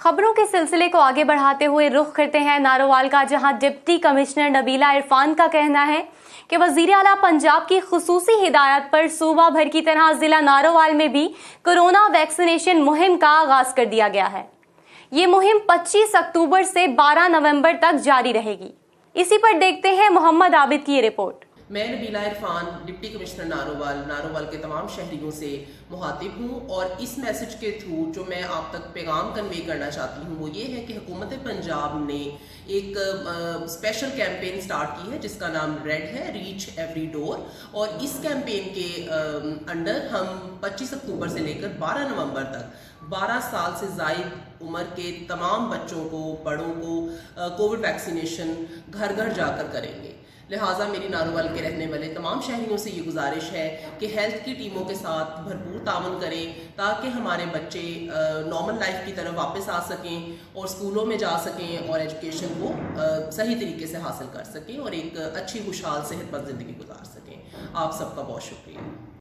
खबरों के सिलसिले को आगे बढ़ाते हुए रुख करते हैं नारोवाल का, जहां डिप्टी कमिश्नर नबीला इरफान का कहना है कि वजीर आला पंजाब की खुसूसी हिदायत पर सूबा भर की तरह जिला नारोवाल में भी कोरोना वैक्सीनेशन मुहिम का आगाज कर दिया गया है। ये मुहिम 25 अक्टूबर से 12 नवंबर तक जारी रहेगी। इसी पर देखते हैं मोहम्मद आबिद की ये रिपोर्ट। मैं नबीला इरफान डिप्टी कमिश्नर नारोवाल के तमाम शहरियों से मुखातिब हूँ और इस मैसेज के थ्रू जो मैं आप तक पैगाम कन्वे करना चाहती हूँ वो ये है कि हुकूमत पंजाब ने एक स्पेशल कैंपेन स्टार्ट की है जिसका नाम रेड है, रीच एवरी डोर। और इस कैंपेन के अंडर हम 25 अक्टूबर से लेकर 12 नवंबर तक 12 साल से ज़ायद उम्र के तमाम बच्चों को, बड़ों को कोविड वैक्सीनेशन घर घर जाकर करेंगे। लिहाजा मेरी नारोवाल के रहने वाले तमाम शहरियों से ये गुजारिश है कि हेल्थ की टीमों के साथ भरपूर तावन करें ताकि हमारे बच्चे नॉर्मल लाइफ की तरफ वापस आ सकें और स्कूलों में जा सकें और एजुकेशन को सही तरीके से हासिल कर सकें और एक अच्छी खुशहाल सेहतमंद ज़िंदगी गुजार सकें। आप सबका बहुत शुक्रिया।